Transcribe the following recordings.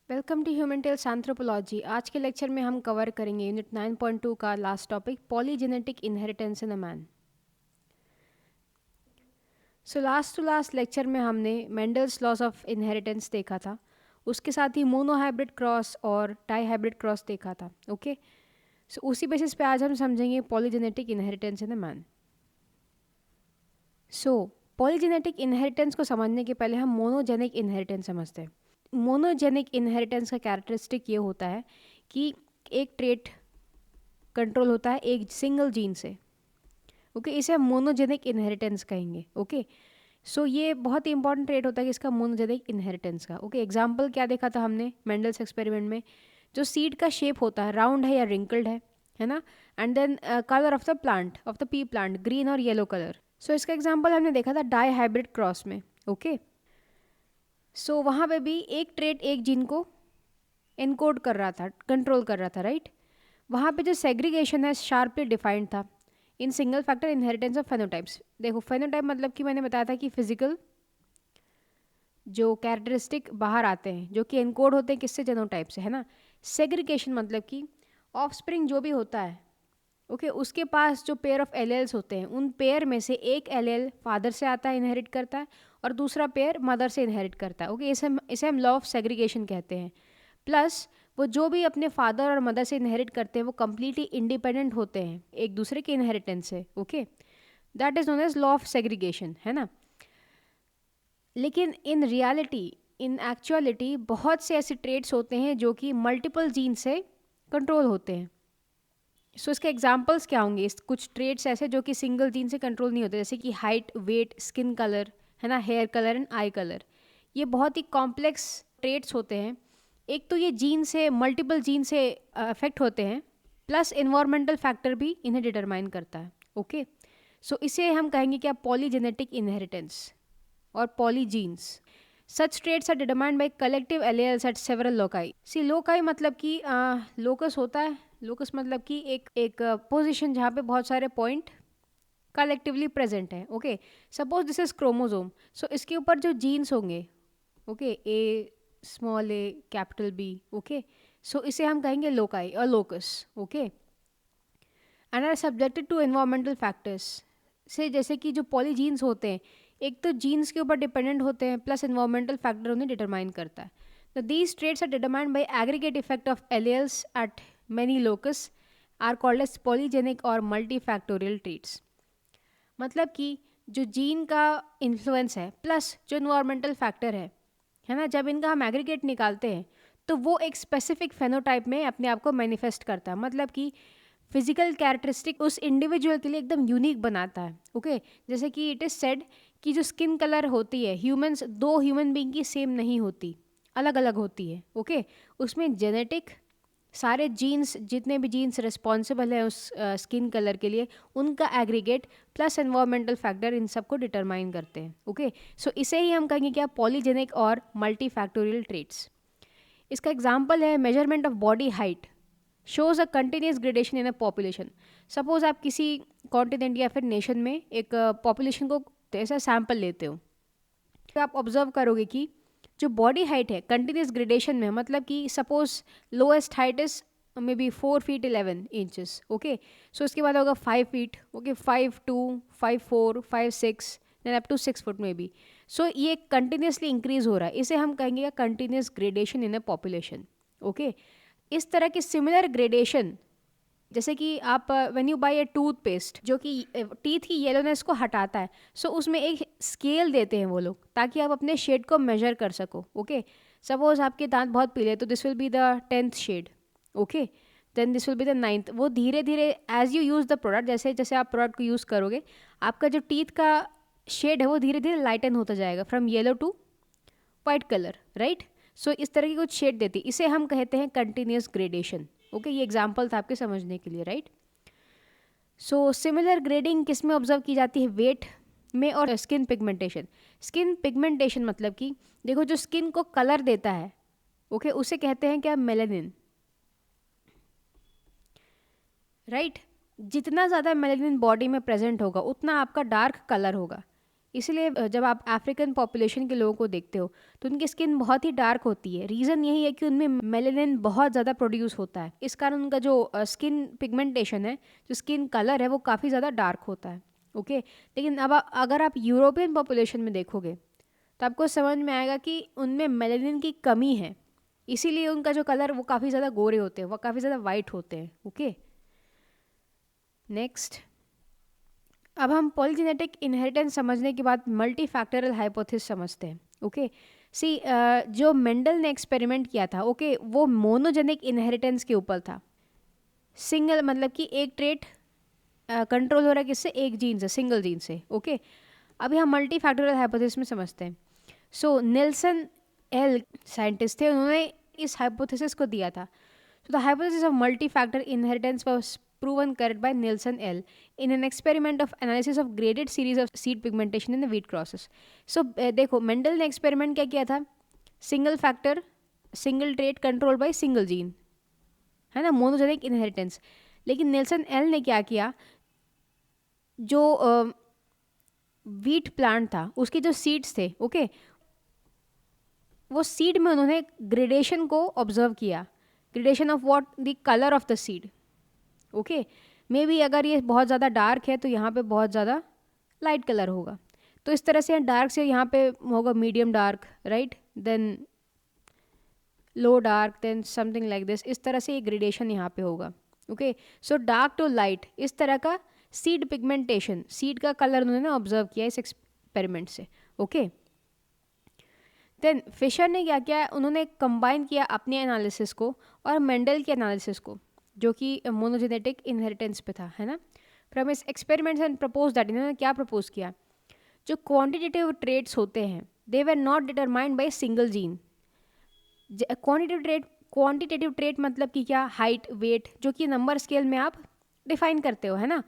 Welcome to human tales anthropology. आज के lecture में हम कवर करेंगे यूनिट 9.2 का last topic polygenetic inheritance in a man. So last to last lecture में हमने मेंडल्स लॉस ऑफ इनहेरिटेंस देखा था, उसके साथ ही मोनोहाइब्रिड क्रॉस और डाईहाइब्रिड क्रॉस देखा था। ओके, सो उसी बेसिस पे आज हम समझेंगे polygenetic inheritance in a man. So polygenetic inheritance को समझने के पहले हम मोनोजेनिक इनहेरिटेंस समझते हैं। मोनोजेनिक इनहेरिटेंस का कैरेक्टरिस्टिक ये होता है कि एक ट्रेट कंट्रोल होता है एक सिंगल जीन से। ओके, इसे हम मोनोजेनिक इनहेरिटेंस कहेंगे। ओके, सो ये बहुत ही इंपॉर्टेंट ट्रेट होता है कि इसका मोनोजेनिक इनहेरिटेंस का। ओके, एग्जांपल क्या देखा था हमने मेंडल्स एक्सपेरिमेंट में, जो सीड का शेप होता है राउंड है या रिंकल्ड है ना, and then colour of the plant of the pea plant green और येलो कलर। सो इसका एग्जाम्पल हमने देखा था डाई हाइब्रिड क्रॉस में। ओके, सो वहाँ पे भी एक ट्रेट एक जीन को एनकोड कर रहा था, कंट्रोल कर रहा था, राइट। वहाँ पे जो सेग्रीगेशन है शार्पली डिफाइंड था in single factor inheritance of phenotypes. देखो, फेनोटाइप मतलब कि मैंने बताया था कि फिजिकल जो कैरेक्टरिस्टिक बाहर आते हैं जो कि एनकोड होते हैं किससे, जेनोटाइप से, है ना। सेग्रीगेशन मतलब कि ऑफस्प्रिंग जो भी होता है, ओके, उसके पास जो पेयर ऑफ एलेल्स होते हैं उन पेयर में से एक एलेल फादर से आता है, इनहेरिट करता है, और दूसरा पेयर मदर से इनहेरिट करता है। ओके, इसे हम लॉ ऑफ सेग्रीगेशन कहते हैं। प्लस वो जो भी अपने फादर और मदर से इनहेरिट करते हैं वो कम्प्लीटली इंडिपेंडेंट होते हैं एक दूसरे के इनहेरिटेंस से। Okay, that is known as law of segregation, है ना। लेकिन इन रियलिटी, इन एक्चुअलिटी बहुत से ऐसे ट्रेट्स होते हैं जो कि मल्टीपल जीन से कंट्रोल होते हैं। सो इसके एग्जाम्पल्स क्या होंगे, इस कुछ ट्रेट्स ऐसे जो कि सिंगल जीन से कंट्रोल नहीं होते, जैसे कि हाइट, वेट, स्किन कलर, है ना, hair colour and eye colour. ये बहुत ही कॉम्प्लेक्स ट्रेट्स होते हैं। एक तो ये जीन से, मल्टीपल जीन से अफेक्ट होते हैं, प्लस इन्वायरमेंटल फैक्टर भी इन्हें डिटरमाइन करता है। ओके, सो इसे हम कहेंगे क्या, पॉलीजेनेटिक इनहेरिटेंस और polygenes. Such traits are determined by collective alleles at several loci. See loci मतलब कि लोकस होता है, लोकस मतलब कि एक पोजीशन जहाँ पे बहुत सारे पॉइंट कलेक्टिवली प्रेजेंट है। Okay, suppose this is chromosome, so इसके ऊपर जो जीन्स होंगे, okay, a small a capital B, okay, so इसे हम कहेंगे लोकाई और locus. Okay, and are subjected to environmental factors से, जैसे कि जो पॉलीजीन्स होते हैं एक तो जीन्स के ऊपर डिपेंडेंट होते हैं, प्लस एनवायरमेंटल फैक्टर उन्हें डिटरमाइन करता है। तो these traits are determined by aggregate effect of alleles at many locus are called as polygenic और मल्टीफैक्टोरियल ट्रेट्स। मतलब कि जो जीन का इन्फ्लुएंस है प्लस जो इन्वायरमेंटल फैक्टर है ना, जब इनका हम एग्रीगेट निकालते हैं तो वो एक स्पेसिफिक फेनोटाइप में अपने आप को मैनिफेस्ट करता है। मतलब कि फिजिकल कैरेक्टरिस्टिक उस इंडिविजुअल के लिए एकदम यूनिक बनाता है। ओके, जैसे कि इट इज़ सेड कि जो स्किन कलर होती है ह्यूमंस, दो ह्यूमन बीइंग की सेम नहीं होती, अलग अलग होती है। ओके, उसमें जेनेटिक सारे जीन्स, जितने भी जीन्स रिस्पॉन्सिबल है उस स्किन कलर के लिए, उनका aggregate plus environmental factor in सबको डिटरमाइन करते हैं। ओके, सो इसे ही हम कहेंगे क्या, पॉलीजेनिक और मल्टीफैक्टोरियल ट्रेट्स। इसका एग्जाम्पल है measurement of body height shows a continuous gradation in a population. Suppose आप किसी कॉन्टिनेंट या फिर नेशन में एक पॉपुलेशन को ऐसा सैंपल लेते हो, तो आप ऑब्जर्व करोगे कि जो बॉडी हाइट है कंटिन्यूस ग्रेडेशन में, मतलब कि suppose lowest height is may be 4 feet 11 inches. Okay, so उसके बाद होगा 5 feet, okay, 5'2", 5'4", 5'6", then up to 6 foot में भी। सो ये कंटिन्यूसली इंक्रीज हो रहा है, इसे हम कहेंगे continuous gradation in a population. Okay, इस तरह की सिमिलर ग्रेडेशन, जैसे कि आप when you buy a toothpaste जो कि टीथ की येलोनेस को हटाता है, सो उसमें एक स्केल देते हैं वो लोग ताकि आप अपने शेड को मेजर कर सको। ओके, सपोज आपके दांत बहुत पीले तो this will be the 10th shade. Okay, then this will be the 9th। वो धीरे धीरे as you use the product, जैसे जैसे आप प्रोडक्ट को यूज़ करोगे, आपका जो टीथ का शेड है वो धीरे धीरे लाइटन होता जाएगा from yellow to white colour, right. So इस तरह की कुछ शेड देती, इसे हम कहते हैं कंटिन्यूस ग्रेडेशन। ओके, ये एग्जाम्पल था आपके समझने के लिए, राइट। सो सिमिलर ग्रेडिंग किस में ऑब्जर्व की जाती है, वेट में और स्किन पिगमेंटेशन। स्किन पिगमेंटेशन मतलब कि देखो जो स्किन को कलर देता है, ओके, उसे कहते हैं क्या, मेलानिन, राइट। जितना ज़्यादा मेलानिन बॉडी में प्रेजेंट होगा उतना आपका डार्क कलर होगा। इसलिए जब आप अफ्रीकन पॉपुलेशन के लोगों को देखते हो तो उनकी स्किन बहुत ही डार्क होती है। रीज़न यही है कि उनमें मेलेनिन बहुत ज़्यादा प्रोड्यूस होता है, इस कारण उनका जो स्किन पिगमेंटेशन है, जो स्किन कलर है, वो काफ़ी ज़्यादा डार्क होता है। ओके, लेकिन अब अगर आप यूरोपियन पॉपुलेशन में देखोगे तो आपको समझ में आएगा कि उनमें मेलेनिन की कमी है, इसीलिए उनका जो कलर वो काफ़ी ज़्यादा गोरे होते हैं, वो काफ़ी ज़्यादा वाइट होते हैं। ओके, नेक्स्ट, अब हम पॉलीजेनेटिक इनहेरिटेंस समझने के बाद मल्टी फैक्टरल हाइपोथेसिस समझते हैं। ओके, सी जो मेंडल ने एक्सपेरिमेंट किया था, ओके, वो मोनोजेनिक इनहेरिटेंस के ऊपर था। सिंगल मतलब कि एक ट्रेट कंट्रोल हो रहा है किससे, एक जीन से, सिंगल जीन से। ओके, अभी हम मल्टी फैक्टोरियल हाइपोथेसिस में समझते हैं। सो निल्सन एल साइंटिस्ट थे, उन्होंने इस हाइपोथेसिस को दिया था। So the hypothesis of multi factor inheritance was proven correct by Nielsen L in an experiment of analysis of graded series of seed pigmentation in the wheat crosses. So देखो Mendel ने experiment क्या किया था, single factor single trait control by single gene, है ना, monogenic inheritance. लेकिन Nelson L ने क्या किया, जो व्हीट प्लांट था उसके जो सीड्स थे, ओके, वो सीड में उन्होंने ग्रेडेशन को ऑब्जर्व किया, gradation of what, the colour of the seed. Okay, may be अगर ये बहुत ज़्यादा डार्क है तो यहाँ पे बहुत ज़्यादा लाइट कलर होगा, तो इस तरह से डार्क से यहाँ पे होगा medium dark, right, then low dark, then something like this, इस तरह से ये ग्रेडेशन यहाँ पे होगा। Okay, so dark to light, इस तरह का सीड पिगमेंटेशन, सीड का कलर उन्होंने ऑब्जर्व किया इस एक्सपेरिमेंट से। ओके, देन फिशर ने क्या किया, उन्होंने कंबाइन किया अपने एनालिसिस को और मेंडल के एनालिसिस को, जो कि मोनोजेनेटिक इनहेरिटेंस पे था, है ना। फ्रॉम इस एक्सपेरिमेंट्स एंड प्रपोज दैट, इन्होंने क्या प्रपोज किया, जो क्वांटिटेटिव ट्रेट्स होते हैं they were not determined by single gene. Quantitative trait मतलब कि क्या, हाइट, वेट, जो कि नंबर स्केल में आप डिफाइन करते हो, है ना,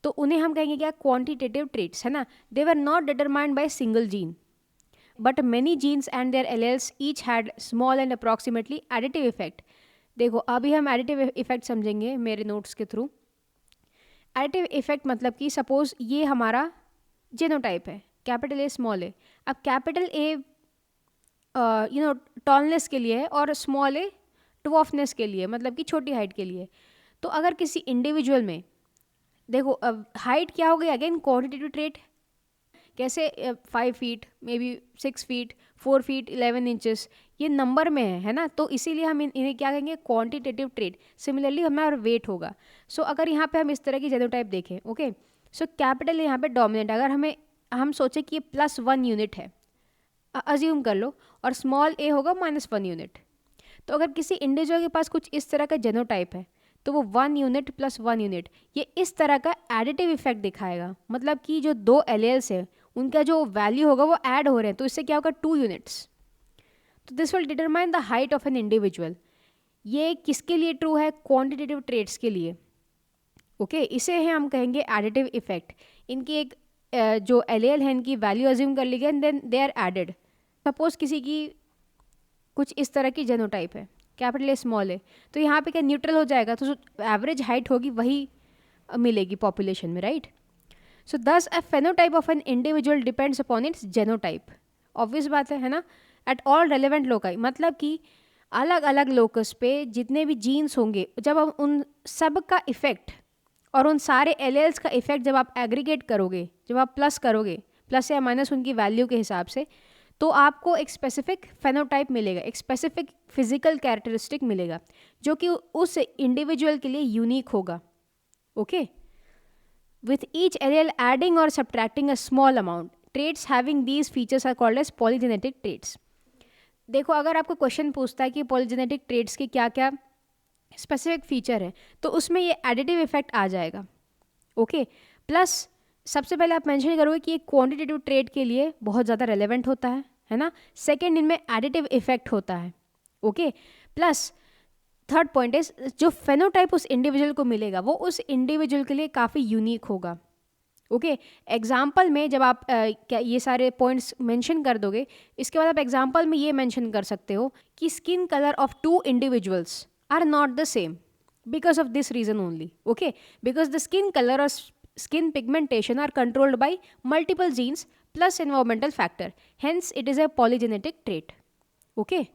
तो उन्हें हम कहेंगे क्या, क्वांटिटेटिव ट्रेट्स, है ना। They were not determined by single gene but many genes and their alleles each had small and approximately additive effect. देखो अभी हम एडिटिव इफेक्ट समझेंगे मेरे नोट्स के थ्रू। एडिटिव इफेक्ट मतलब कि सपोज ये हमारा जेनोटाइप है, कैपिटल ए स्मॉल ए। अब कैपिटल ए टॉलनेस के लिए है और स्मॉल ए ड्वार्फनेस के लिए, मतलब कि छोटी हाइट के लिए। तो अगर किसी इंडिविजुअल में, देखो अब हाइट क्या हो गई, अगेन क्वांटिटेटिव ट्रेट, कैसे 5 feet, may be 6 feet, 4 feet 11 inches, ये नंबर में है ना, तो इसीलिए हम इन्हें क्या कहेंगे, क्वांटिटेटिव ट्रेट। सिमिलरली हमारा वेट होगा। सो अगर यहाँ पे हम इस तरह की जेनोटाइप देखें, ओके, सो कैपिटल यहाँ पे डोमिनेंट, अगर हम सोचे कि ये +1 यूनिट है, अज्यूम कर लो, और स्मॉल ए होगा -1 यूनिट, तो अगर किसी इंडिविजुअल के पास कुछ इस तरह का जेनोटाइप है तो वो 1 यूनिट +1 यूनिट ये इस तरह का एडिटिव इफेक्ट दिखाएगा। मतलब कि जो दो एलेल्स है उनका जो वैल्यू होगा वो ऐड हो रहे हैं, तो इससे क्या होगा, 2 यूनिट्स। तो this will determine the height of an individual. ये किसके लिए ट्रू है, क्वांटिटेटिव ट्रेट्स के लिए। ओके, इसे है हम कहेंगे एडिटिव इफेक्ट। इनकी एक जो एलेल है इनकी वैल्यू अज्यूम कर ली गई and then they are added. Suppose किसी की कुछ इस तरह की जेनोटाइप है, कैपिटल ए स्मॉल ए, तो यहाँ पे क्या न्यूट्रल हो जाएगा, तो जो एवरेज हाइट होगी वही मिलेगी पॉपुलेशन में, right. So thus a phenotype of an individual depends upon its genotype. Obvious बात है ना, एट ऑल रेलिवेंट लोकाई, मतलब कि अलग अलग लोकस पे जितने भी जीन्स होंगे, जब हम उन सब का इफेक्ट और उन सारे एलेल्स का इफेक्ट जब आप एग्रीगेट करोगे, जब आप प्लस करोगे, प्लस या माइनस उनकी वैल्यू के हिसाब से, तो आपको एक स्पेसिफिक फेनोटाइप मिलेगा, एक स्पेसिफिक फिजिकल कैरेक्टरिस्टिक मिलेगा जो कि उस इंडिविजुअल के लिए यूनिक होगा। Okay, with each allele adding or subtracting a small amount, traits having these features are called as polygenetic traits. देखो अगर आपको क्वेश्चन पूछता है कि पॉलीजेनेटिक ट्रेट्स के क्या क्या स्पेसिफिक फीचर है, तो उसमें ये एडिटिव इफेक्ट आ जाएगा। ओके, प्लस सबसे पहले आप मेंशन करोगे कि ये क्वांटिटेटिव ट्रेट के लिए बहुत ज़्यादा रेलेवेंट होता है ना। सेकेंड, इनमें एडिटिव इफेक्ट होता है। Okay, plus third point is जो फेनोटाइप उस इंडिविजुअल को मिलेगा वो उस इंडिविजुअल के लिए काफ़ी यूनिक होगा। ओके, एग्जाम्पल में जब आप क्या ये सारे पॉइंट्स मेंशन कर दोगे, इसके बाद आप एग्जाम्पल में ये मेंशन कर सकते हो कि skin colour of 2 individuals are not the same because of this reason only. Okay, because the skin colour और skin pigmentation are controlled by multiple genes plus environmental factor. Hence, it is a polygenetic trait. Okay.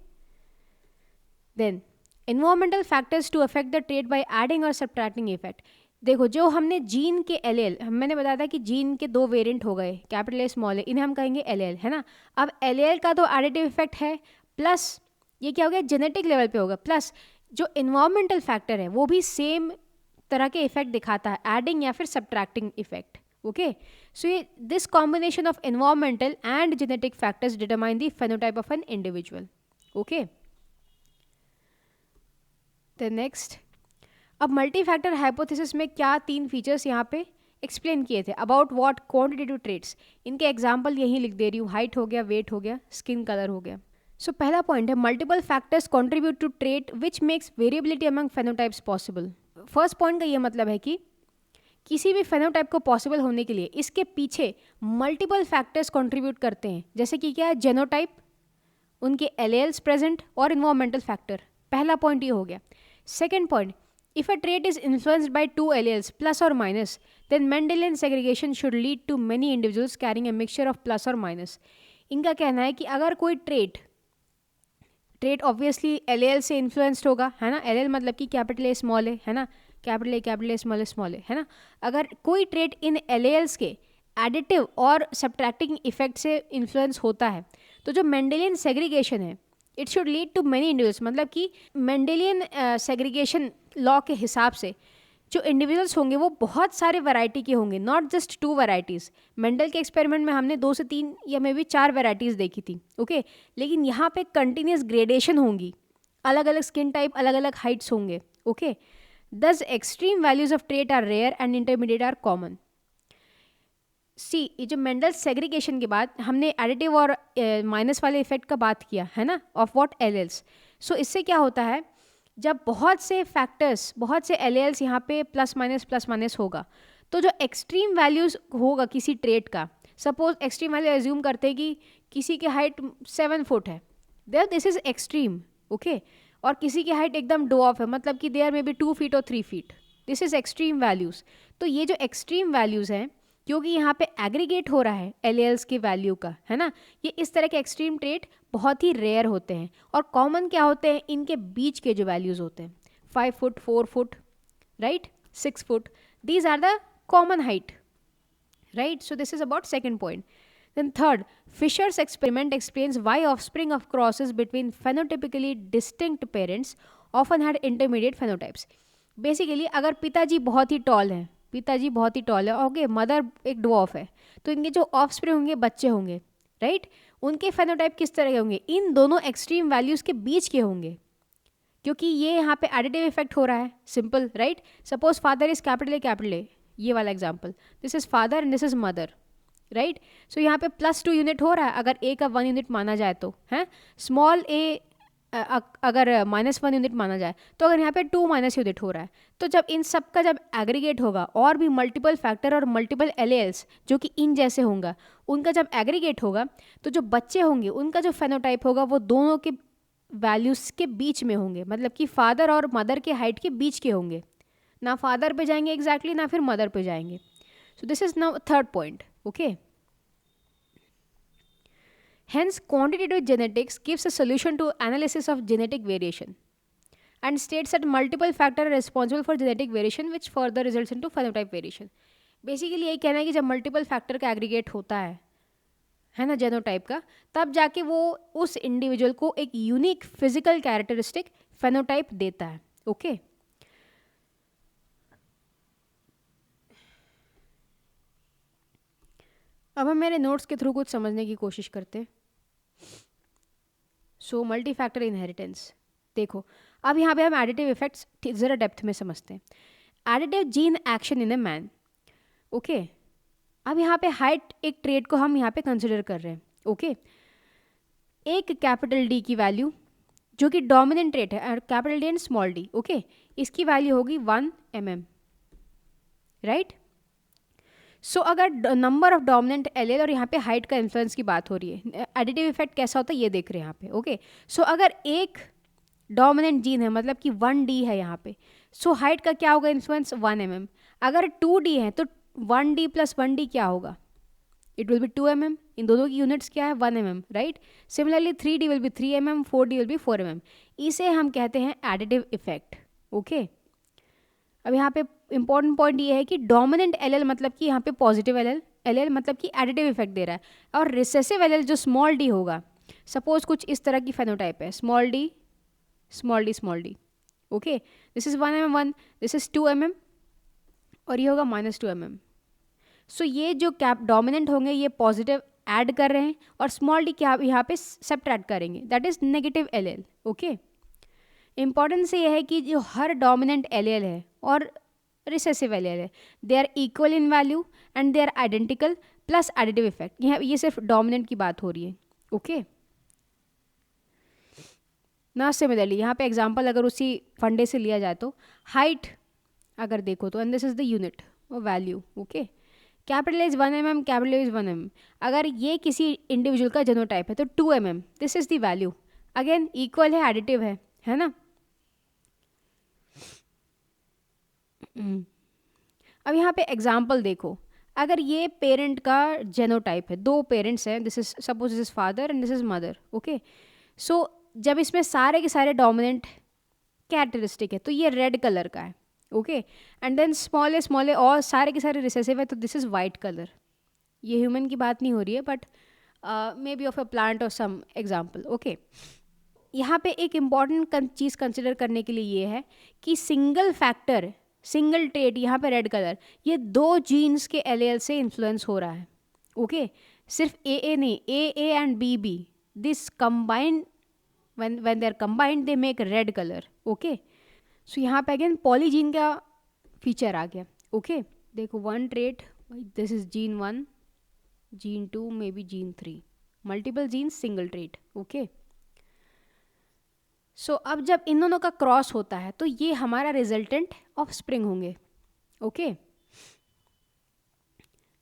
Then, environmental factors to affect the trait by adding or subtracting effect. देखो, जो हमने gene के L, मैंने बताया था कि gene के 2 variant हो गए, कैपिटल ए स्मॉल ए, इन्हें हम कहेंगे एल, है ना. अब एल का तो एडिटिव इफेक्ट है, प्लस ये क्या हो गया, जेनेटिक लेवल पे होगा, प्लस जो इन्वायरमेंटल फैक्टर है वो भी सेम तरह के इफेक्ट दिखाता है, एडिंग या फिर सब्ट्रैक्टिंग इफेक्ट. ओके, सो ये this combination of environmental and genetic factors determine the phenotype of an individual. Okay, the next, अब मल्टी फैक्टर हाइपोथेसिस में क्या 3 फीचर्स यहाँ पे एक्सप्लेन किए थे. About what, quantitative traits. इनके एग्जांपल यहीं लिख दे रही हूँ. हाइट हो गया, वेट हो गया, स्किन कलर हो गया. सो पहला पॉइंट है, multiple factors contribute to trait which makes variability among phenotypes possible. First point का ये मतलब है कि किसी भी फेनोटाइप को पॉसिबल होने के लिए इसके पीछे मल्टीपल फैक्टर्स कंट्रीब्यूट करते हैं. जैसे कि क्या है, जेनोटाइप, उनके एलेल्स प्रेजेंट और इन्वायरमेंटल फैक्टर. पहला पॉइंट ये हो गया. Second point, if a trait is influenced by 2 alleles plus or minus, then Mendelian segregation should lead to many individuals carrying a mixture of plus or minus. इनका कहना है कि अगर कोई ट्रेट ऑब्वियसली एल से इन्फ्लुएंस्ड होगा, है ना. एल मतलब कि कैपिटल ए स्मॉल ए, है ना, कैपिटल ए स्मॉल ए, है ना. अगर कोई ट्रेट इन एलेल्स के एडिटिव और सब्ट्रैक्टिंग इफेक्ट से इन्फ्लुएंस होता है, तो जो मेंडेलियन सेग्रीगेशन है it should lead to many individuals. मतलब कि मेंडेलियन सेग्रीगेशन लॉ के हिसाब से जो इंडिविजुअल्स होंगे वो बहुत सारे वैरायटी के होंगे, नॉट जस्ट 2 वैरायटीज़. मेंडल के एक्सपेरिमेंट में हमने 2 से 3 या मे बी 4 वैरायटीज़ देखी थी. ओके, लेकिन यहाँ पे कंटिन्यूस ग्रेडेशन होंगी, अलग अलग स्किन टाइप, अलग अलग हाइट्स होंगे. Okay, thus extreme values of trait are rare and intermediate are common. See, ये जो मेंडल सेग्रीगेशन के बाद हमने एडिटिव और माइनस वाले इफेक्ट का बात किया, है ना, ऑफ व्हाट एलेल्स. सो इससे क्या होता है, जब बहुत से फैक्टर्स, बहुत से एलेल्स यहाँ पे प्लस माइनस होगा, तो जो एक्सट्रीम वैल्यूज होगा किसी ट्रेट का, सपोज एक्सट्रीम वैल्यू एज्यूम करते हैं कि किसी की हाइट 7 फुट है, there this is extreme. Okay, और किसी की हाइट एकदम डो ऑफ है, मतलब कि देयर मे बी 2 फीट और 3 feet, this is extreme values. तो ये जो एक्सट्रीम वैल्यूज हैं, क्योंकि यहाँ पे एग्रीगेट हो रहा है एलेल्स की वैल्यू का, है ना, ये इस तरह के एक्सट्रीम ट्रेट बहुत ही रेयर होते हैं. और कॉमन क्या होते हैं, इनके बीच के जो वैल्यूज होते हैं, 5 foot, 4 foot, right, 6 foot, these are the common height, right. So this is about second point. Then third, Fisher's experiment explains why offspring of crosses between phenotypically distinct parents often had intermediate phenotypes. Basically, अगर पिताजी बहुत ही toll हैं, okay, mother एक dwarf है, तो इनके जो offspring होंगे, बच्चे होंगे, राइट, उनके फेनोटाइप किस तरह के होंगे, इन दोनों एक्सट्रीम वैल्यूज़ के बीच के होंगे. क्योंकि ये यहाँ पे एडिटिव इफेक्ट हो रहा है, simple, right. Suppose father is capital A, ये वाला example, this is father and this is mother, right. So यहाँ पे +2 यूनिट हो रहा है अगर ए का 1 यूनिट माना जाए तो, है. स्मॉल ए अगर -1 यूनिट माना जाए तो अगर यहाँ पे 2 माइनस यूनिट हो रहा है, तो जब इन सब का जब एग्रीगेट होगा और भी मल्टीपल फैक्टर और मल्टीपल एलेल्स जो कि इन जैसे होंगे, उनका जब एग्रीगेट होगा, तो जो बच्चे होंगे उनका जो फेनोटाइप होगा वो दोनों के वैल्यूज़ के बीच में होंगे. मतलब कि फादर और मदर के हाइट के बीच के होंगे, ना फादर पे जाएंगे एग्जैक्टली, ना फिर मदर पे जाएंगे. सो this is now third point. Okay, hence quantitative genetics gives a solution to analysis of genetic variation and states that multiple factors are responsible for genetic variation which further results into phenotype variation. Basically यही कहना है कि जब multiple factor का aggregate होता है ना, genotype का, तब जाके वो उस इंडिविजुअल को एक यूनिक फिजिकल कैरेक्टरिस्टिक फेनोटाइप देता है. ओके, अब हम मेरे नोट्स के थ्रू कुछ समझने की कोशिश करते हैं. सो मल्टी फैक्टर इनहेरिटेंस, देखो अब यहाँ पे हम एडिटिव इफेक्ट्स ज़रा डेप्थ में समझते हैं. Additive gene action in a man. Okay, अब यहाँ पे हाइट एक ट्रेट को हम यहाँ पे कंसिडर कर रहे हैं. ओके, एक कैपिटल डी की वैल्यू जो कि डोमिनेंट ट्रेट है, capital D and small D. Okay, इसकी वैल्यू होगी 1 mm, राइट. सो अगर नंबर ऑफ डोमिनेंट एलेल और यहाँ पे हाइट का इन्फ्लुएंस की बात हो रही है, एडिटिव इफेक्ट कैसा होता है ये देख रहे हैं यहाँ पे. ओके, सो अगर एक डोमिनेंट जीन है, मतलब कि 1D है यहाँ पे, सो हाइट का क्या होगा इन्फ्लुएंस, 1 mm. अगर 2D है तो 1D + 1D क्या होगा, इट विल बी 2 mm. इन दोनों की यूनिट्स क्या है 1 mm, right. Similarly 3D will be 3 mm, 4D will be 4 mm. इसे हम कहते हैं एडिटिव इफेक्ट. ओके. अब यहाँ पे इंपॉर्टेंट पॉइंट ये है कि डोमिनेंट एल मतलब कि यहाँ पे पॉजिटिव एल मतलब कि एडिटिव इफेक्ट दे रहा है, और रिसेसिव एल जो स्मॉल डी होगा, सपोज कुछ इस तरह की फेनोटाइप है, small D small D small D. Okay. This is 1 mm 1, this is 2 mm, और ये होगा -2 mm. सो ये जो कैप डोमिनेंट होंगे ये पॉजिटिव ऐड कर रहे हैं, और स्मॉल डी क्या यहाँ पे सब्ट्रैक्ट करेंगे, that is negative L. Okay. Importance ये है कि जो हर डोमिनेंट एल है और रिसेसिव एल है, they are equal in value and they are identical plus additive effect. ये सिर्फ डोमिनेंट की बात हो रही है. ओके. ना सिमिलरली यहाँ पे एग्जांपल अगर उसी फंडे से लिया जाए तो हाइट अगर देखो तो, and this is the unit और value. Okay. Capital is 1 mm, capital is 1 mm. अगर ये किसी इंडिविजुअल का जेनोटाइप है तो 2 mm, this is the value. Again equal है, एडिटिव है ना. अब यहाँ पे एग्जाम्पल देखो, अगर ये पेरेंट का जेनोटाइप है, दो पेरेंट्स हैं, this is suppose this is father and this is mother. Okay. So जब इसमें सारे के सारे डोमिनेंट कैरेक्टरिस्टिक है तो ये रेड कलर का है. ओके. एंड देन स्मॉल और सारे के सारे रिसेसिव है तो दिस इज वाइट कलर. ये ह्यूमन की बात नहीं हो रही है, but may be of a plant और सम एग्जाम्पल. ओके. यहाँ पे एक इम्पॉर्टेंट चीज़ कंसिडर करने के लिए ये है कि सिंगल फैक्टर, सिंगल ट्रेट, यहाँ पे रेड कलर, ये दो जीन्स के एल से इन्फ्लुएंस हो रहा है. ओके. सिर्फ ए नहीं, A and B, this combined, when they are combined they make red color. Okay. So यहाँ पे अगेन पॉलीजीन का फीचर आ गया. ओके. देखो one trait, this is gene 1, gene 2, may be gene 3, multiple gene, single trait. Okay. So अब जब इन दोनों का क्रॉस होता है तो ये हमारा रिजल्टेंट ऑफ स्प्रिंग होंगे. ओके.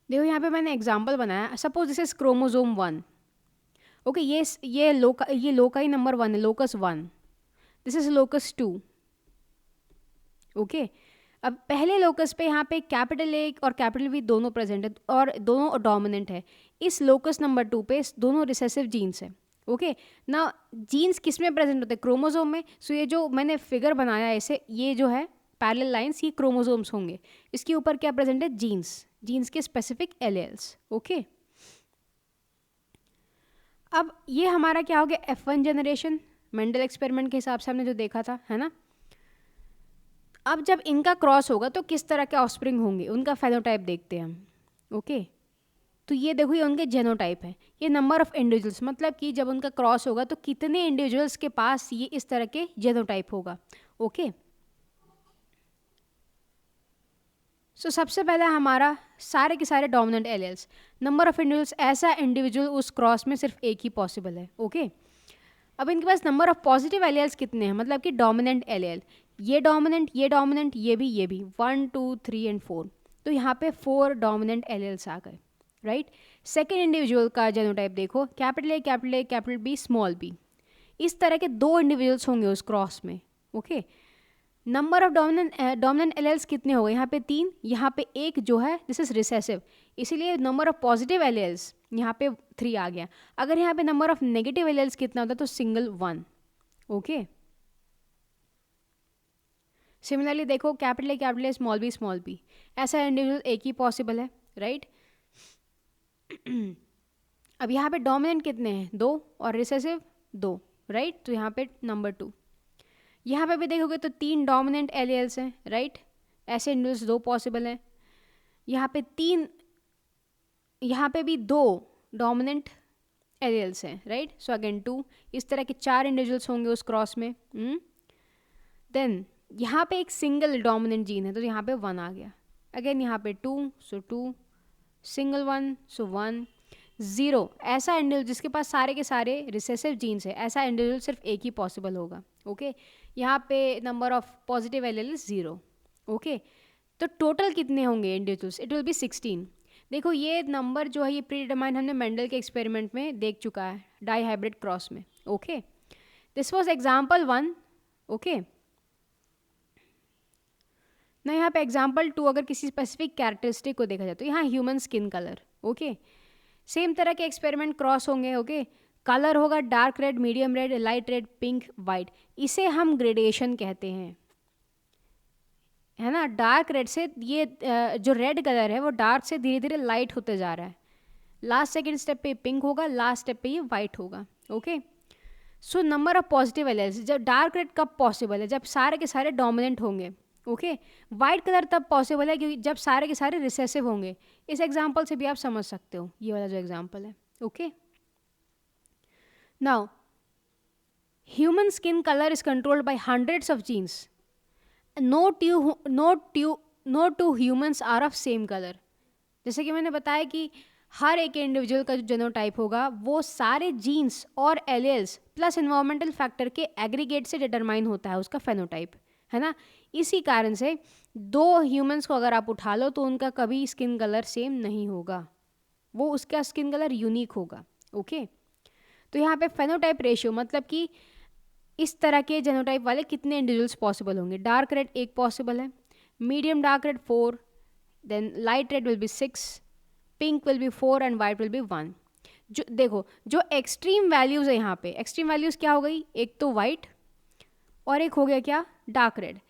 देखो यहाँ पे मैंने एग्जाम्पल बनाया, suppose this is chromosome 1. Okay. ये लोकाई नंबर 1 है, locus 1. This is locus 2. Okay. अब पहले लोकस पे यहाँ पे कैपिटल ए और कैपिटल वी दोनों प्रेजेंट है और दोनों डोमिनेंट है. इस लोकस नंबर 2 पे दोनों रिसेसिव जीन्स है. ओके. ना जीन्स किस में प्रेजेंट होते हैं, क्रोमोजोम में. सो ये जो मैंने फिगर बनाया ऐसे, ये जो है पैरेलल लाइंस, ये क्रोमोजोम्स होंगे. इसके ऊपर क्या प्रेजेंट है, जीन्स के स्पेसिफिक एलेल्स. ओके. अब ये हमारा क्या हो गया, F1 जनरेशन, मेंडल एक्सपेरिमेंट के हिसाब से हमने जो देखा था, है ना. अब जब इनका क्रॉस होगा तो किस तरह के ऑफस्प्रिंग होंगे, उनका फेनोटाइप देखते हैं हम. ओके. तो ये देखो, ये उनके जेनोटाइप है, ये नंबर ऑफ इंडिविजुअल्स, मतलब कि जब उनका क्रॉस होगा तो कितने इंडिविजुअल्स के पास ये इस तरह के जेनोटाइप होगा. ओके. सो सबसे पहला हमारा सारे के सारे dominant alleles, number of individuals, ऐसा इंडिविजुअल उस क्रॉस में सिर्फ एक ही पॉसिबल है. ओके. अब इनके पास नंबर ऑफ पॉजिटिव एलेल्स कितने हैं, मतलब कि डोमिनेंट एलेल, ये डोमिनेंट, ये भी 1 2 3 एंड 4. तो यहाँ पे 4 डोमिनेंट एलेल्स आ गए, राइट. सेकेंड इंडिविजुअल का जेनोटाइप देखो, capital A capital B small B. इस तरह के दो इंडिविजुअल्स होंगे उस क्रॉस में. Okay. Number of dominant alleles कितने हो गए, यहाँ पे 3, यहाँ पे 1 जो है दिस इज रिसेसिव, इसीलिए नंबर ऑफ पॉजिटिव एलेल्स यहाँ पे 3 आ गया. अगर यहाँ पे नंबर ऑफ नेगेटिव एलेल्स कितना होता है तो सिंगल 1. ओके. सिमिलरली देखो, कैपिटल ए स्मॉल बी, ऐसा इंडिविजुअल एक ही पॉसिबल है, राइट. अब यहाँ पे डोमिनेंट कितने हैं, 2, और रिसेसिव 2, राइट. तो यहाँ पे नंबर 2. यहाँ पे भी देखोगे तो 3 डोमिनेंट एलेल्स हैं, राइट. ऐसे इंडिविजुअल्स 2 पॉसिबल हैं. यहाँ पे भी 2 डोमिनेंट एलेल्स हैं, राइट. सो अगेन 2, इस तरह के 4 इंडिविजुअल्स होंगे उस क्रॉस में. देन यहाँ पे एक सिंगल डोमिनेंट जीन है तो यहाँ पे 1 आ गया. अगेन यहाँ पे 2, सो 2, सिंगल 1, सो 1, 0. ऐसा इंडिविजुअल जिसके पास सारे के सारे रिसेसिव जीन्स है, ऐसा इंडिविजुअल सिर्फ एक ही पॉसिबल होगा. ओके. यहाँ पे number of positive allele 0. Okay. तो टोटल कितने होंगे इंडिविजुअल्स, इट विल बी 16. देखो ये नंबर जो है ये प्री डिटरमाइन हमने मेंडल के एक्सपेरिमेंट में देख चुका है, डाई हाइब्रिड क्रॉस में. Okay. This was example 1. Okay. ना यहाँ पे एग्जाम्पल 2, अगर किसी स्पेसिफिक कैरेक्टरिस्टिक को देखा जाए तो यहाँ human skin colour. Okay. Same तरह के एक्सपेरिमेंट क्रॉस होंगे, ओके। कलर होगा dark red, medium red, light red, pink, white. इसे हम ग्रेडेशन कहते हैं, है ना। डार्क रेड से ये जो रेड कलर है वो डार्क से धीरे धीरे लाइट होते जा रहा है। लास्ट सेकेंड स्टेप पे पिंक होगा, लास्ट स्टेप पे ये वाइट होगा, okay. So number of positive alleles, जब डार्क रेड कब पॉसिबल है, जब सारे के सारे डोमिनेंट होंगे, ओके। वाइट कलर तब पॉसिबल है क्योंकि जब सारे के सारे रिसेसिव होंगे। इस एग्जांपल से भी आप समझ सकते हो, ये वाला जो एग्जांपल है, okay. Now human skin colour is controlled by hundreds of genes. No two humans are of same colour. जैसे कि मैंने बताया कि हर एक इंडिविजुअल का जो जेनोटाइप होगा वो सारे जीन्स और एलेल्स प्लस इन्वायरमेंटल फैक्टर के एग्रीगेट से डिटरमाइन होता है उसका फेनोटाइप, है ना। इसी कारण से दो ह्यूमंस को अगर आप उठा लो तो उनका कभी स्किन कलर सेम नहीं होगा, वो उसका स्किन कलर यूनिक होगा, ओके। तो यहाँ पे फेनोटाइप रेशियो मतलब कि इस तरह के जेनोटाइप वाले कितने इंडिविजुअल्स पॉसिबल होंगे। डार्क रेड एक पॉसिबल है, medium dark red 4, then light red will be 6, pink will be 4 and white will be 1। जो देखो जो एक्सट्रीम वैल्यूज़ है यहाँ पे, एक्सट्रीम वैल्यूज़ क्या हो गई, एक तो वाइट और एक हो गया क्या, डार्क रेड।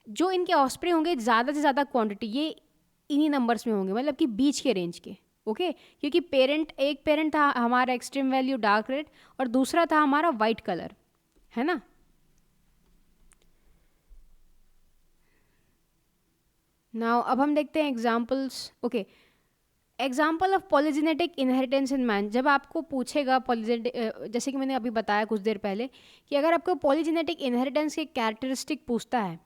जो इनके ऑस्प्रिंग होंगे ज़्यादा से ज़्यादा क्वांटिटी ये इन्हीं नंबर्स में होंगे, मतलब कि बीच के रेंज के, ओके। क्योंकि एक पेरेंट था हमारा एक्सट्रीम वैल्यू डार्क रेड और दूसरा था हमारा वाइट कलर, है ना। नाउ अब हम देखते हैं examples, okay. Example of polygenetic inheritance in man. जब आपको पूछेगा जैसे कि मैंने अभी बताया कुछ देर पहले कि अगर आपको पॉलीजेनेटिक इनहेरिटेंस के कैरेक्टरिस्टिक पूछता है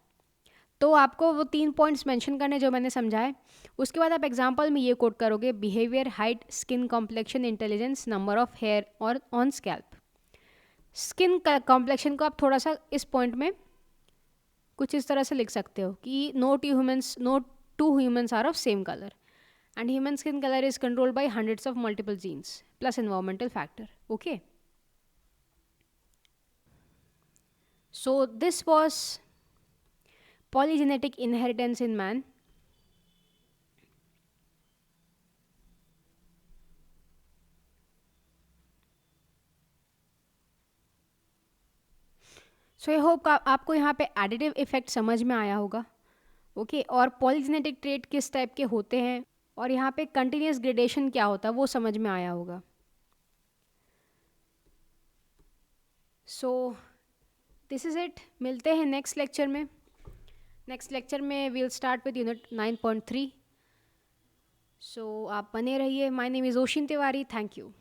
तो आपको वो 3 पॉइंट्स मेंशन करने जो मैंने समझाए। उसके बाद आप एग्जाम्पल में ये कोट करोगे, behaviour, height, skin complexion, intelligence, number of hair और ऑन स्कैल्प। स्किन कॉम्प्लेक्शन को आप थोड़ा सा इस पॉइंट में कुछ इस तरह से लिख सकते हो कि no two humans are of same colour and human skin color is controlled by hundreds of multiple genes plus environmental factor, okay. So this was polygenetic inheritance in man. So I hope आपको यहाँ पे additive effect समझ में आया होगा, okay. और पॉलीजेनेटिक trait किस type के होते हैं और यहाँ पे कंटिन्यूस ग्रेडेशन क्या होता है वो समझ में आया होगा। सो दिस इज़ इट, मिलते हैं नेक्स्ट लेक्चर में। नेक्स्ट लेक्चर में वील स्टार्ट विद यूनिट 9.3। सो आप बने रहिए। My name is ocean Tiwari, thank you.